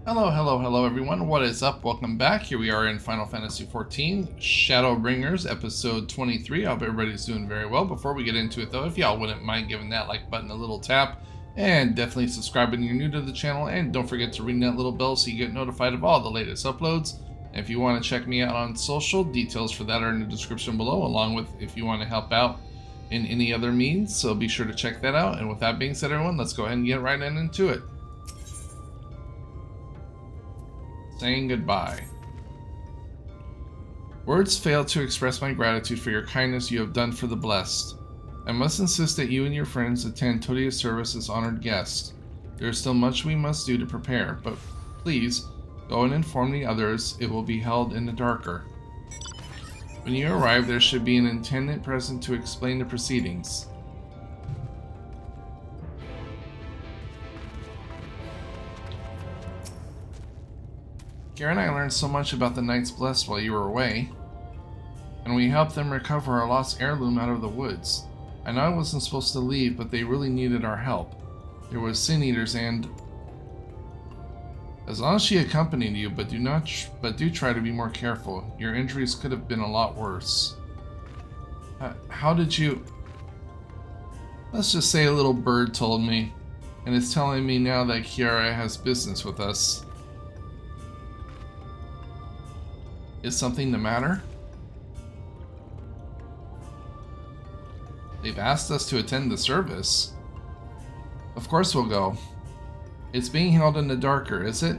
Hello, hello, hello everyone. What is up? Welcome back. Here we are in Final Fantasy XIV Shadowbringers episode 23. I hope everybody's doing very well. Before we get into it though, if y'all wouldn't mind giving that like button a little tap and definitely subscribing if you're new to the channel, and don't forget to ring that little bell so you get notified of all the latest uploads. And if you want to check me out on social, details for that are in the description below, along with if you want to help out in any other means, so be sure to check that out. And with that being said, everyone, let's go ahead and get right into it. Saying goodbye. Words fail to express my gratitude for your kindness you have done for the blessed. I must insist that you and your friends attend Todia's service as honored guests. There is still much we must do to prepare, but please, go and inform the others it will be held in the darker. When you arrive, there should be an attendant present to explain the proceedings. Garen and I learned so much about the Knights Blessed while you were away, and we helped them recover our lost heirloom out of the woods. I know I wasn't supposed to leave, but they really needed our help. There was Sin Eaters and... As long as she accompanied you, but do try to be more careful. Your injuries could have been a lot worse. How did you... Let's just say a little bird told me, and it's telling me now that Kiara has business with us. Is something the matter? They've asked us to attend the service. Of course we'll go. It's being held in the darker, is it?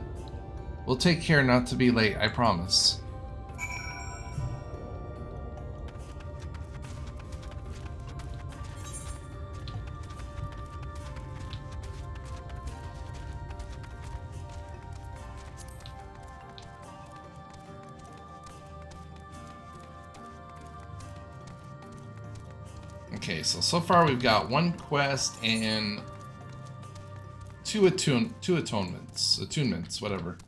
We'll take care not to be late, I promise. Okay, so far we've got one quest and two attunements, whatever.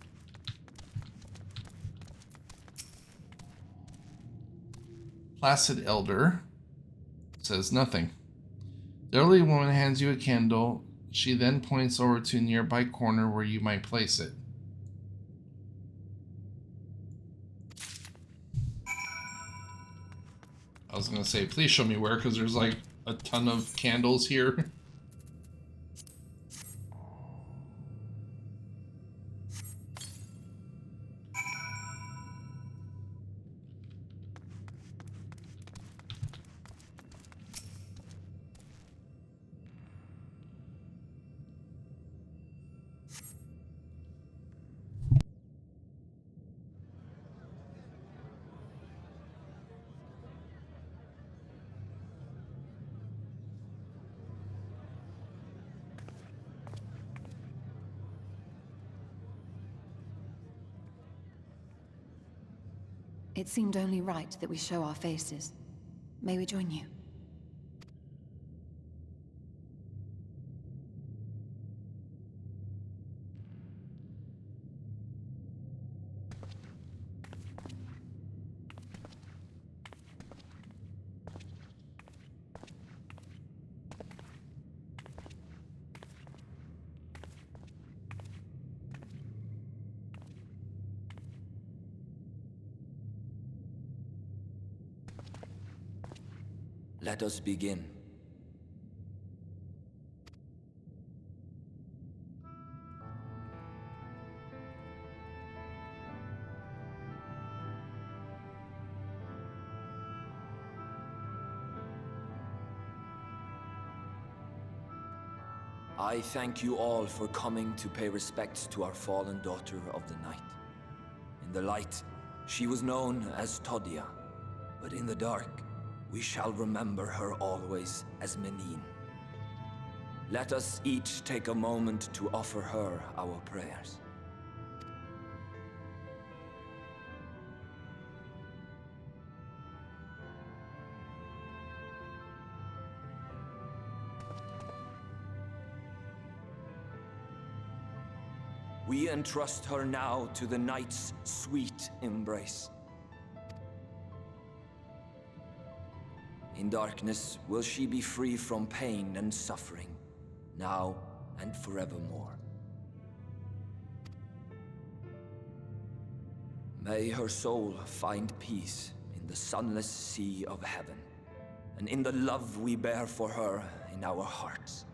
Placid Elder says nothing. The elderly woman hands you a candle. She then points over to a nearby corner where you might place it. I was gonna say, please show me where, because there's like a ton of candles here. It seemed only right that we show our faces. May we join you? Let us begin. I thank you all for coming to pay respects to our fallen daughter of the night. In the light, she was known as Todia, but in the dark, we shall remember her always as Menine. Let us each take a moment to offer her our prayers. We entrust her now to the night's sweet embrace. In darkness will she be free from pain and suffering, now and forevermore. May her soul find peace in the sunless sea of heaven, and in the love we bear for her in our hearts.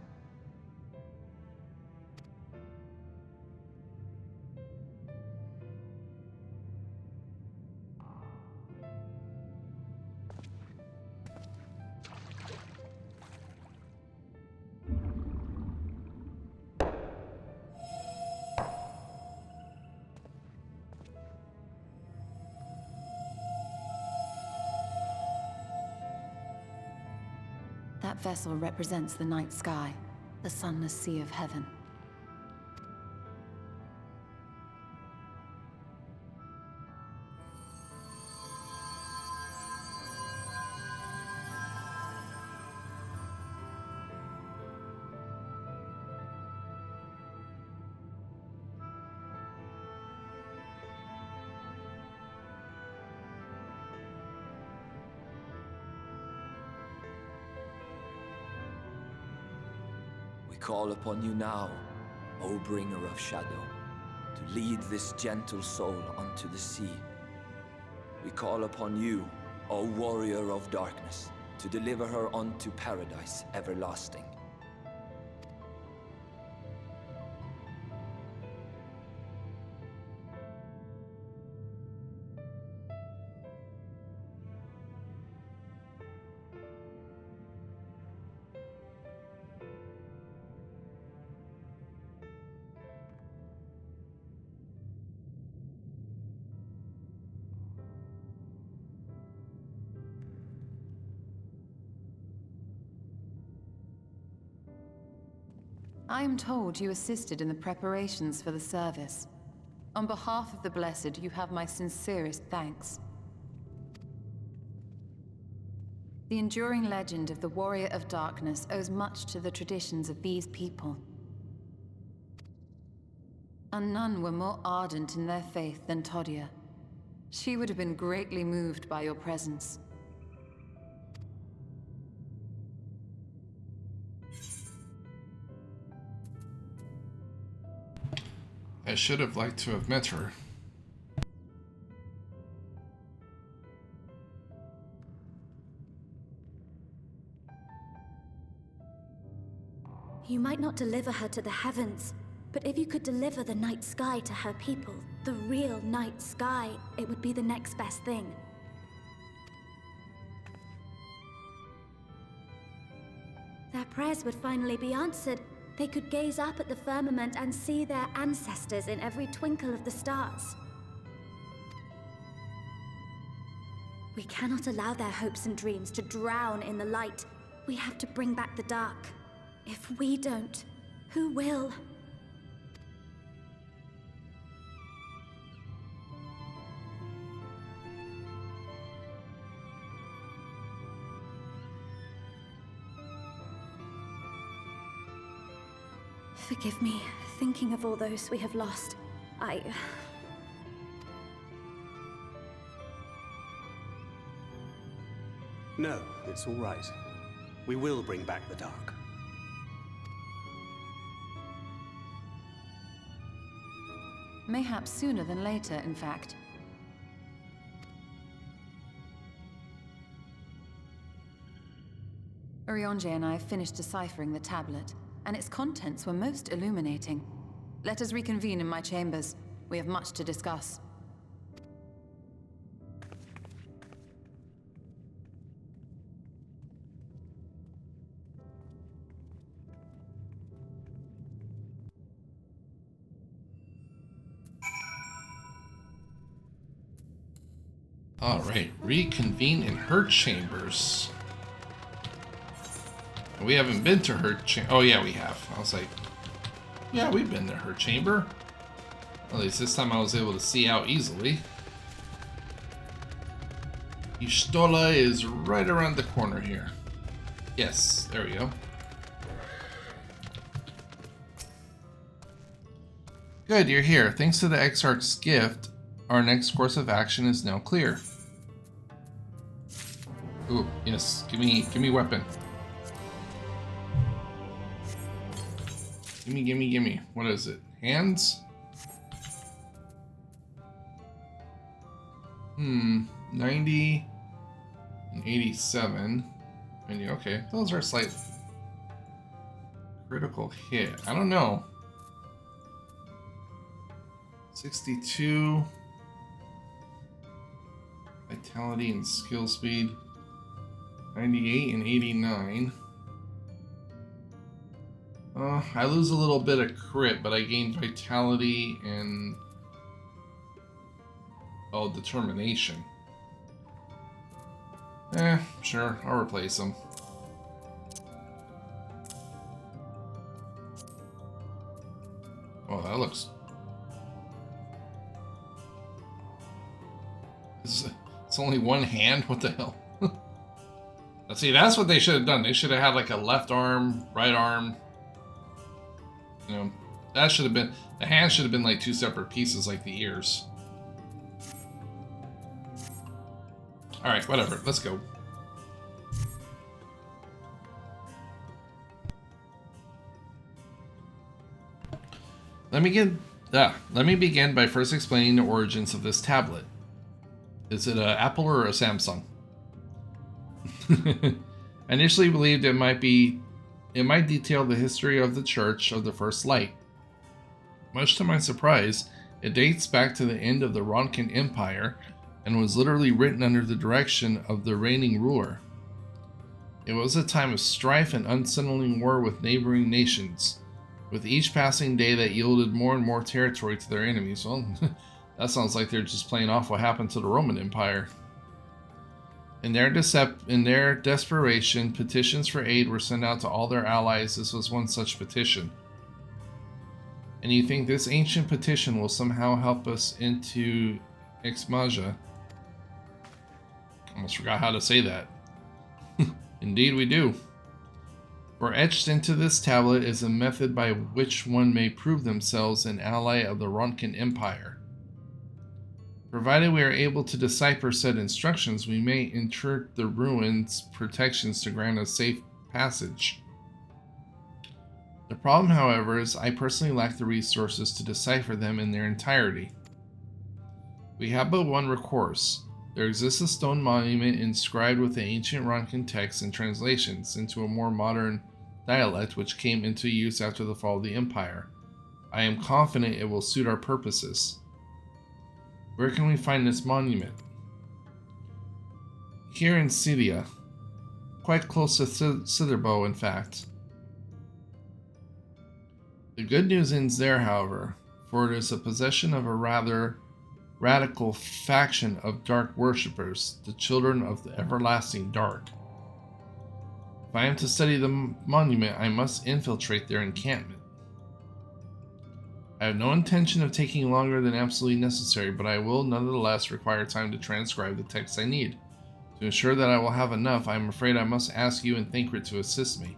That vessel represents the night sky, the sunless sea of heaven. We call upon you now, O bringer of shadow, to lead this gentle soul unto the sea. We call upon you, O warrior of darkness, to deliver her unto paradise everlasting. I am told you assisted in the preparations for the service. On behalf of the Blessed, you have my sincerest thanks. The enduring legend of the Warrior of Darkness owes much to the traditions of these people. And none were more ardent in their faith than Todia. She would have been greatly moved by your presence. I should have liked to have met her. You might not deliver her to the heavens, but if you could deliver the night sky to her people, the real night sky, it would be the next best thing. Their prayers would finally be answered. They could gaze up at the firmament and see their ancestors in every twinkle of the stars. We cannot allow their hopes and dreams to drown in the light. We have to bring back the dark. If we don't, who will? Forgive me, thinking of all those we have lost. No, it's all right. We will bring back the dark. Mayhaps sooner than later, in fact. Urianger and I finished deciphering the tablet, and its contents were most illuminating. Let us reconvene in my chambers. We have much to discuss. Alright, reconvene in her chambers. We haven't been to her chamber. Oh yeah, we have. I was like, yeah, we've been to her chamber. At least this time I was able to see out easily. Y'shtola is right around the corner here. Yes, there we go. Good, you're here. Thanks to the Exarch's gift, our next course of action is now clear. Ooh, yes. Give me weapon. Gimme. What is it? Hands? 90 and 87. And okay, those are slight critical hit. I don't know. 62 vitality and skill speed. 98 and 89. I lose a little bit of crit, but I gain vitality and determination. Sure, I'll replace them. Oh, that looks... It's only one hand? What the hell? Let's see, that's what they should have done. They should have had like a left arm, right arm. You know, that should have been... The hand should have been like two separate pieces like the ears. Alright, whatever. Let's go. Let me begin by first explaining the origins of this tablet. Is it an Apple or a Samsung? I initially believed it might detail the history of the Church of the First Light. Much to my surprise, it dates back to the end of the Ronkin Empire and was literally written under the direction of the reigning ruler. It was a time of strife and unsettling war with neighboring nations, with each passing day that yielded more and more territory to their enemies. Well, that sounds like they're just playing off what happened to the Roman Empire. In their desperation, petitions for aid were sent out to all their allies. This was one such petition. And you think this ancient petition will somehow help us into XIV? Almost forgot how to say that. Indeed we do. For etched into this tablet is a method by which one may prove themselves an ally of the Ronkin Empire. Provided we are able to decipher said instructions, we may enter the ruins' protections to grant us safe passage. The problem, however, is I personally lack the resources to decipher them in their entirety. We have but one recourse. There exists a stone monument inscribed with the ancient Ronkin texts and translations into a more modern dialect which came into use after the fall of the Empire. I am confident it will suit our purposes. Where can we find this monument? Here in Syria, quite close to Citherbow, in fact. The good news ends there, however, for it is the possession of a rather radical faction of dark worshippers, the children of the everlasting dark. If I am to study the monument, I must infiltrate their encampment. I have no intention of taking longer than absolutely necessary, but I will nonetheless require time to transcribe the text I need. To ensure that I will have enough, I am afraid I must ask you and Thancred to assist me.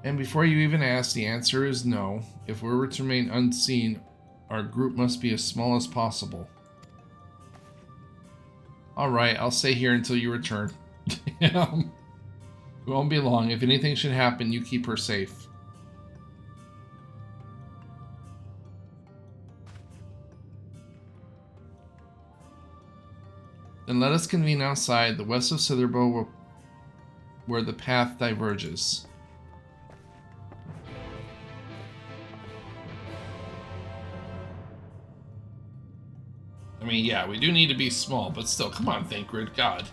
And before you even ask, the answer is no. If we were to remain unseen, our group must be as small as possible. Alright, I'll stay here until you return. It won't be long. If anything should happen, you keep her safe. Then let us convene outside, the west of Citherbow, where the path diverges. I mean, yeah, we do need to be small, but still, come on, Thancred, God.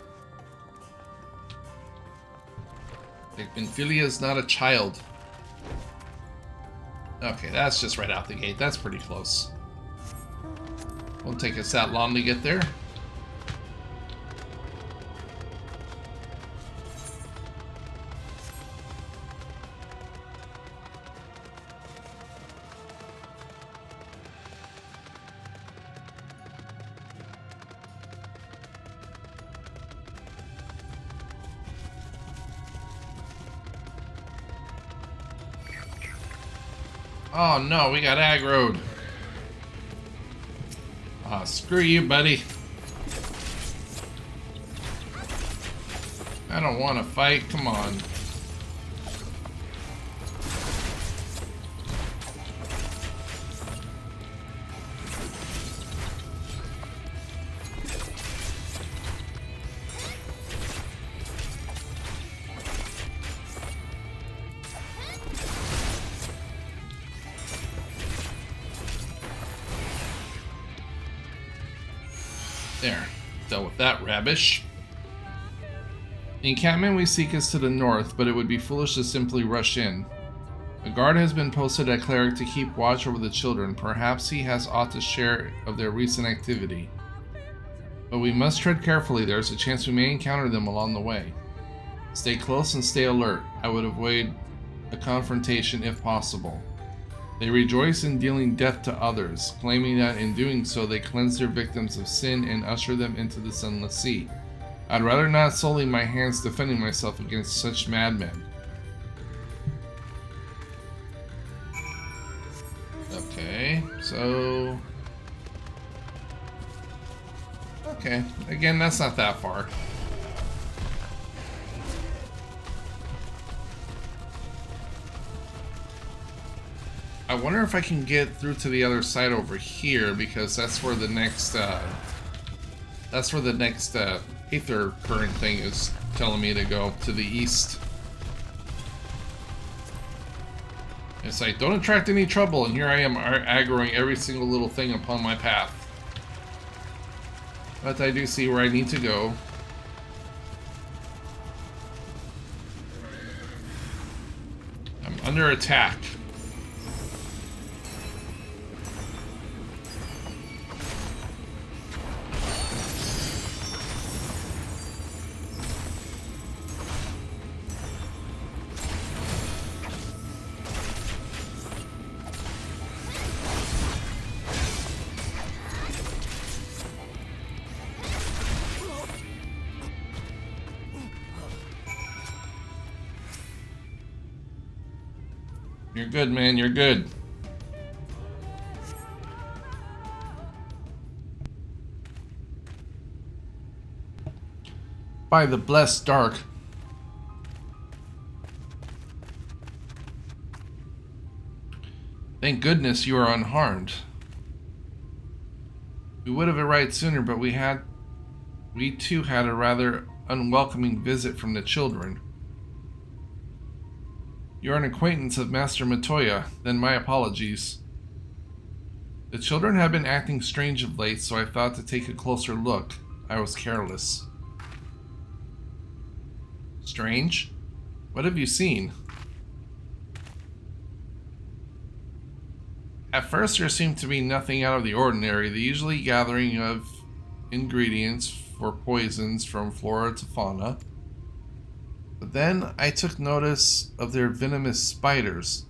Like, Benfilia's not a child. Okay, that's just right out the gate. That's pretty close. Won't take us that long to get there. Oh no, we got aggroed. Ah, screw you, buddy. I don't want to fight, come on. There. Dealt with that rubbish. The encampment we seek is to the north, but it would be foolish to simply rush in. A guard has been posted at Cleric to keep watch over the children. Perhaps he has aught to share of their recent activity. But we must tread carefully. There is a chance we may encounter them along the way. Stay close and stay alert. I would avoid a confrontation if possible. They rejoice in dealing death to others, claiming that in doing so they cleanse their victims of sin and usher them into the sunless sea. I'd rather not sully my hands defending myself against such madmen. Okay, so... Okay, again, that's not that far. I wonder if I can get through to the other side over here, because that's where the next, Aether current thing is telling me to go, to the east. It's like, don't attract any trouble, and here I am aggroing every single little thing upon my path. But I do see where I need to go. I'm under attack. You're good, man. You're good. By the blessed dark. Thank goodness you are unharmed. We would have arrived sooner, but we too had a rather unwelcoming visit from the children. You're an acquaintance of Master Matoya, then my apologies. The children have been acting strange of late, so I thought to take a closer look. I was careless. Strange? What have you seen? At first there seemed to be nothing out of the ordinary, the usual gathering of ingredients for poisons from flora to fauna. But then I took notice of their venomous spiders.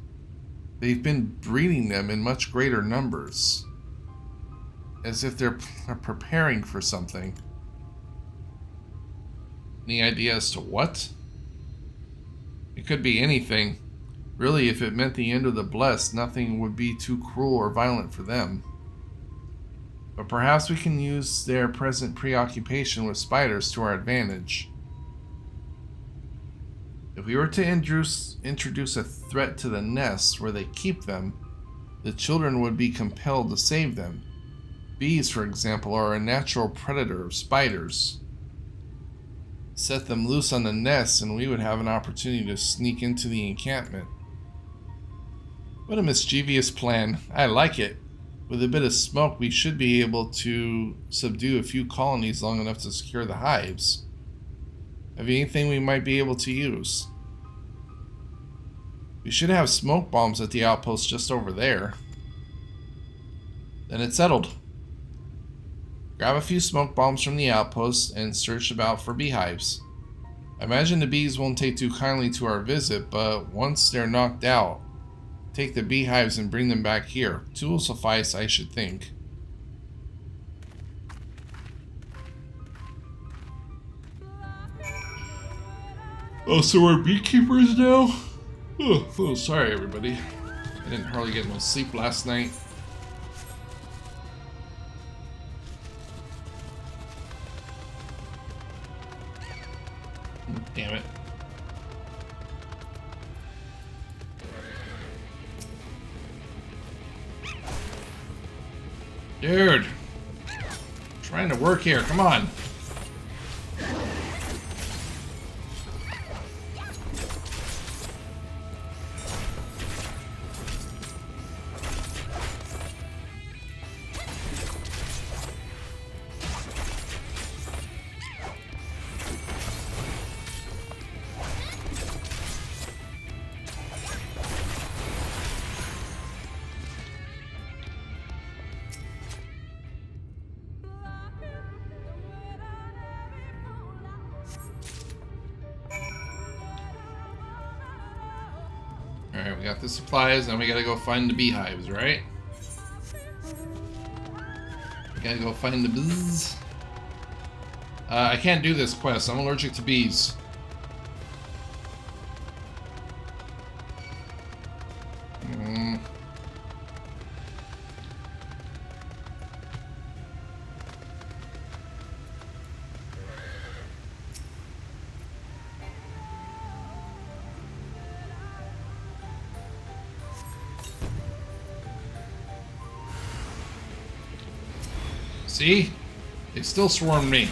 They've been breeding them in much greater numbers, as if they're preparing for something. Any idea as to what? It could be anything. Really, if it meant the end of the blessed, nothing would be too cruel or violent for them. But perhaps we can use their present preoccupation with spiders to our advantage. If we were to introduce a threat to the nests where they keep them, the children would be compelled to save them. Bees, for example, are a natural predator of spiders. Set them loose on the nests and we would have an opportunity to sneak into the encampment. What a mischievous plan. I like it. With a bit of smoke, we should be able to subdue a few colonies long enough to secure the hives. Have you anything we might be able to use? We should have smoke bombs at the outpost just over there. Then it's settled. Grab a few smoke bombs from the outpost and search about for beehives. I imagine the bees won't take too kindly to our visit, but once they're knocked out, take the beehives and bring them back here. Two will suffice, I should think. Oh, so we're beekeepers now? Oh, sorry everybody. I didn't hardly get no sleep last night. Damn it. Dude! I'm trying to work here, come on! got the supplies, now we gotta go find the beehives, right? Gotta go find the bees. I can't do this quest. I'm allergic to bees. See? They still swarmed me.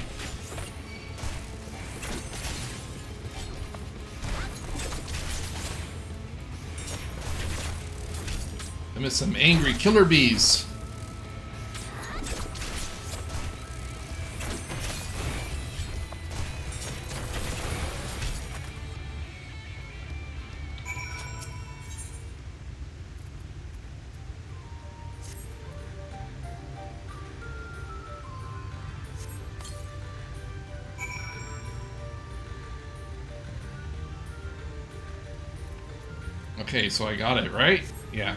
I missed some angry killer bees. Okay, so I got it, right? Yeah.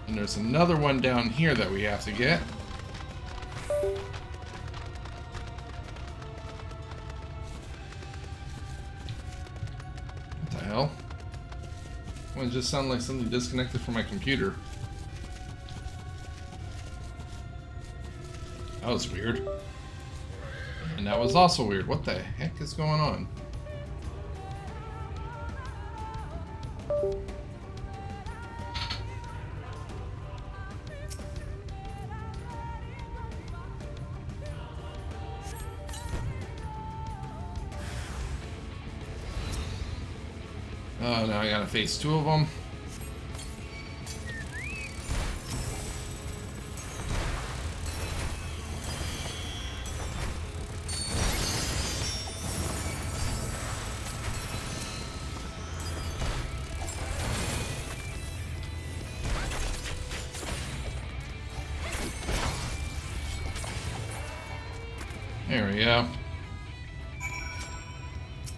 And there's another one down here that we have to get. What the hell? Well, it just sounded like something disconnected from my computer. That was weird. And that was also weird. What the heck is going on? Oh, now I gotta face two of them. There we go.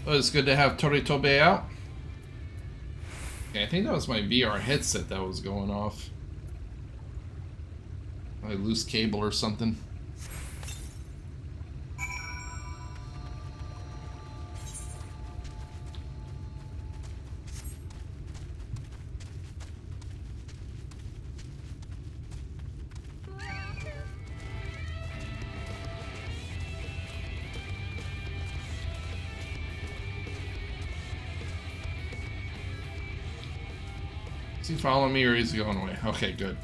Oh, it's good to have Toritobe out. Okay, I think that was my VR headset that was going off. A loose cable or something. Is he following me or is he going away? Okay, good.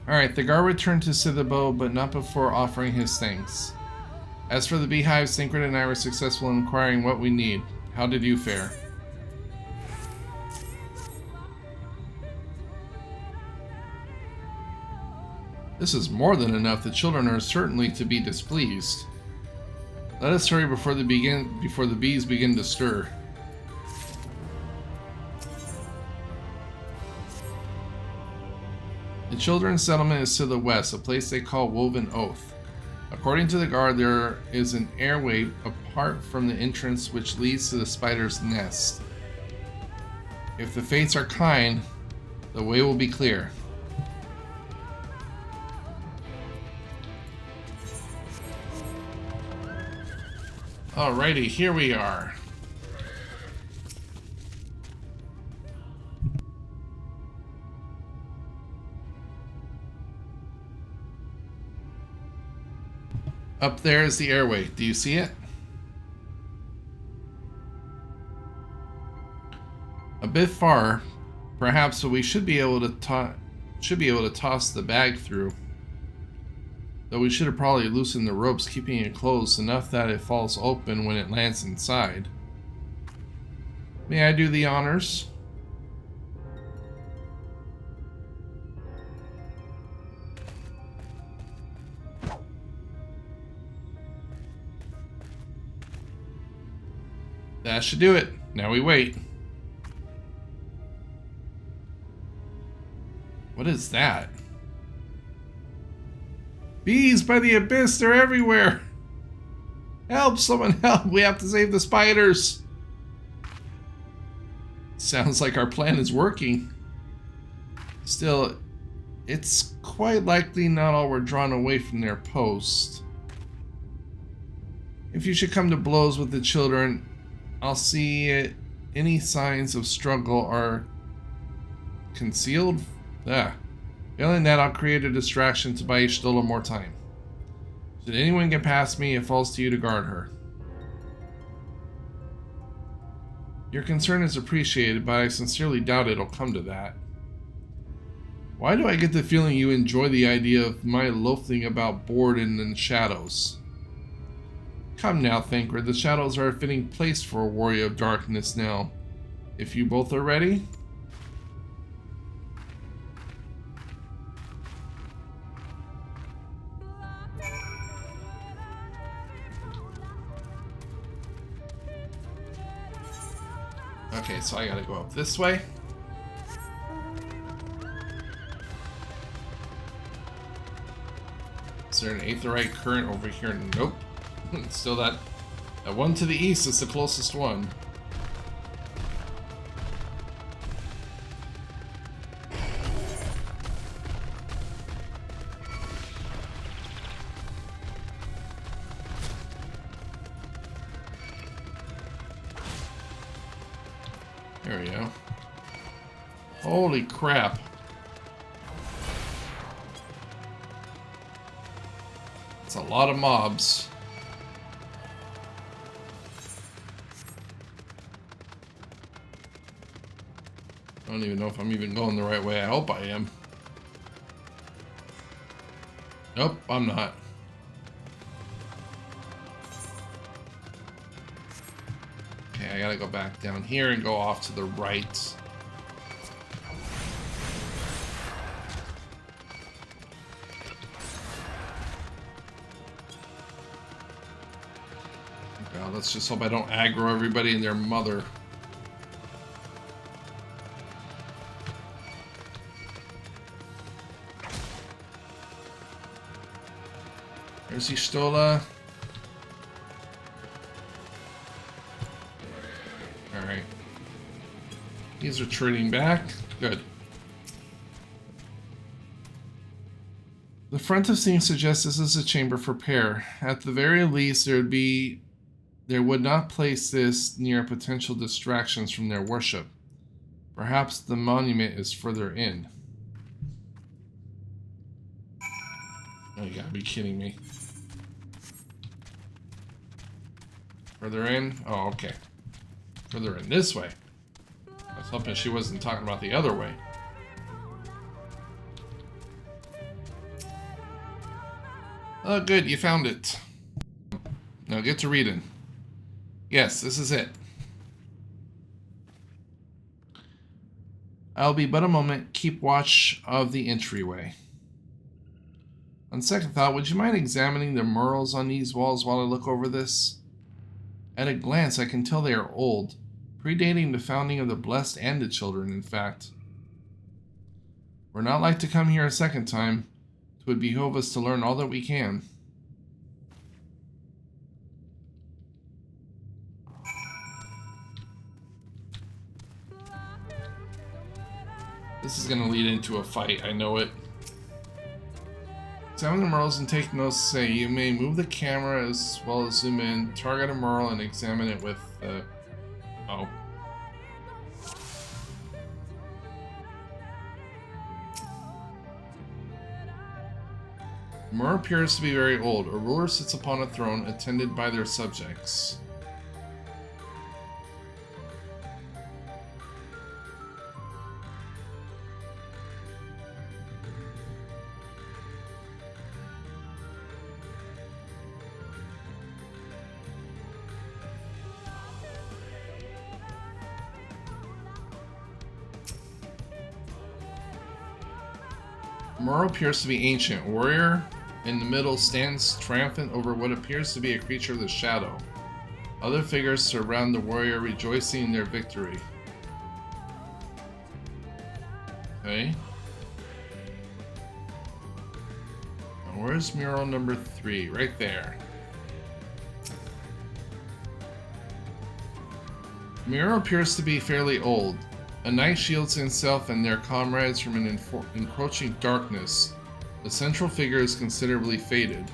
Alright, the guard returned to Cithabeau, but not before offering his thanks. As for the beehives, Thinkred and I were successful in acquiring what we need. How did you fare? This is more than enough. The children are certainly to be displeased. Let us hurry before the bees begin to stir. The children's settlement is to the west, a place they call Woven Oath. According to the guard, there is an airway apart from the entrance which leads to the spider's nest. If the fates are kind, the way will be clear. Alrighty, here we are. Up there is the airway. Do you see it? A bit far, perhaps, but we should be able to toss the bag through. Though we should have probably loosened the ropes, keeping it closed enough that it falls open when it lands inside. May I do the honors? That should do it. Now we wait. What is that? Bees by the abyss, they're everywhere! Help! Someone help! We have to save the spiders! Sounds like our plan is working. Still, it's quite likely not all were drawn away from their post. If you should come to blows with the children, I'll see any signs of struggle are concealed. Failing that, I'll create a distraction to buy Y'shtola more time. Should anyone get past me, it falls to you to guard her. Your concern is appreciated, but I sincerely doubt it'll come to that. Why do I get the feeling you enjoy the idea of my loafing about bored in the shadows? Come now, Thinker, the shadows are a fitting place for a warrior of darkness now. If you both are ready... Okay, so I gotta go up this way. Is there an aetherite current over here? Nope. Still that one to the east is the closest one. There we go. Holy crap. It's a lot of mobs. I don't even know if I'm even going the right way. I hope I am. Nope, I'm not. Okay, I gotta go back down here and go off to the right. God, let's just hope I don't aggro everybody and their mother. There's Y'shtola. Alright. He's retreating back. Good. The front of scene suggests this is a chamber for prayer. At the very least, there would not place this near potential distractions from their worship. Perhaps the monument is further in. Oh, you gotta be kidding me. Further in? Oh, okay. Further in this way. I was hoping she wasn't talking about the other way. Oh, good, you found it. Now get to reading. Yes, this is it. I'll be but a moment. Keep watch of the entryway. On second thought, would you mind examining the murals on these walls while I look over this? At a glance, I can tell they are old, predating the founding of the Blessed and the Children, in fact. We're not like to come here a second time. It would behoove us to learn all that we can. This is going to lead into a fight, I know it. Examine the murals and take notes. Say you may move the camera as well as zoom in, target a mural, and examine it with the... Oh. The mural appears to be very old. A ruler sits upon a throne, attended by their subjects. The mural appears to be ancient. Warrior in the middle stands triumphant over what appears to be a creature of the shadow. Other figures surround the warrior, rejoicing in their victory. Okay. Now where's mural number 3? Right there. Miro appears to be fairly old. A knight shields himself and their comrades from an encroaching darkness. The central figure is considerably faded.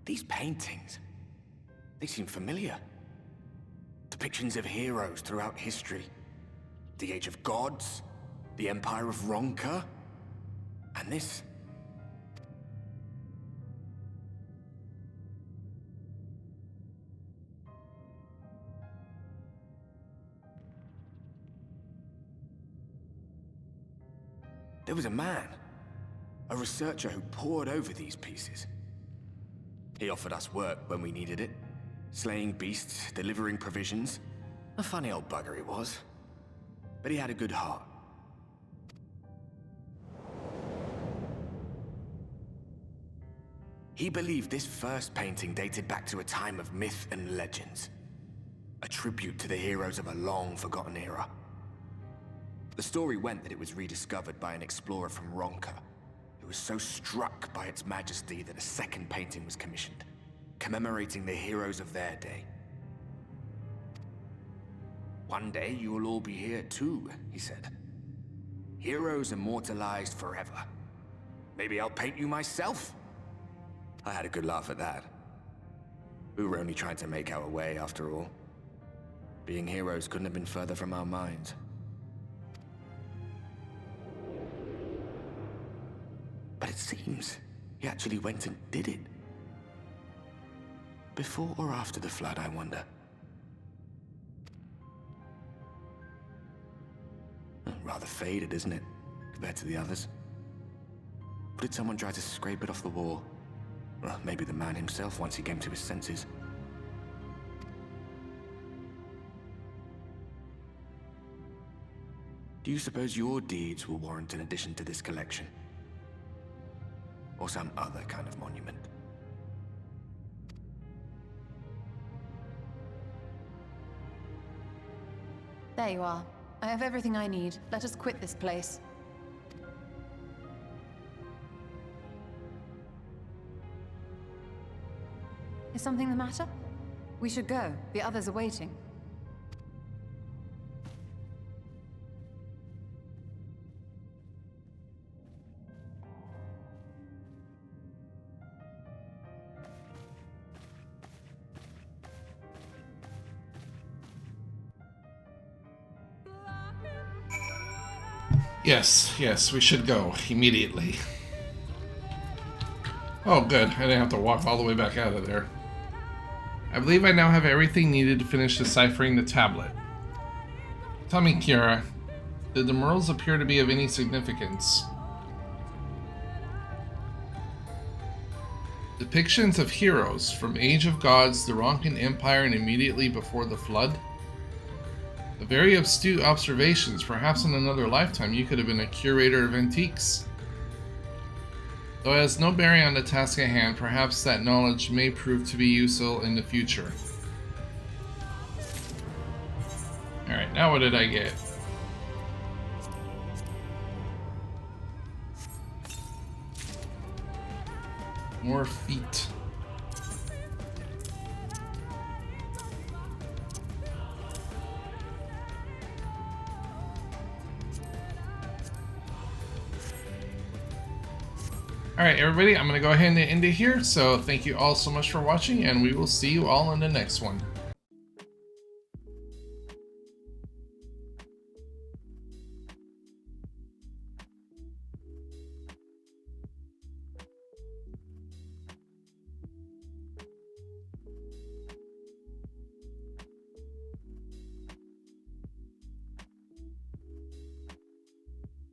These paintings, they seem familiar. Depictions of heroes throughout history. The Age of Gods, the Empire of Ronka, and this. There was a man, a researcher who pored over these pieces. He offered us work when we needed it. Slaying beasts, delivering provisions. A funny old bugger he was. But he had a good heart. He believed this first painting dated back to a time of myth and legends. A tribute to the heroes of a long-forgotten era. The story went that it was rediscovered by an explorer from Ronka, who was so struck by its majesty that a second painting was commissioned, commemorating the heroes of their day. One day you will all be here too, he said. Heroes immortalized forever. Maybe I'll paint you myself? I had a good laugh at that. We were only trying to make our way after all. Being heroes couldn't have been further from our minds. But it seems he actually went and did it. Before or after the flood, I wonder. Rather faded, isn't it, compared to the others? Or did someone try to scrape it off the wall? Well, maybe the man himself once he came to his senses. Do you suppose your deeds will warrant an addition to this collection? Or some other kind of monument? There you are. I have everything I need. Let us quit this place. Is something the matter? We should go. The others are waiting. Yes, we should go immediately. Oh, good. I didn't have to walk all the way back out of there. I believe I now have everything needed to finish deciphering the tablet. Tell me, Kira, did the murals appear to be of any significance? Depictions of heroes from Age of Gods, the Ronkan Empire, and immediately before the flood? Very astute observations. Perhaps in another lifetime you could have been a curator of antiques. Though it has no bearing on the task at hand, perhaps that knowledge may prove to be useful in the future. Alright, now what did I get? More feet. Alright everybody, I'm going to go ahead and end it here, so thank you all so much for watching, and we will see you all in the next one.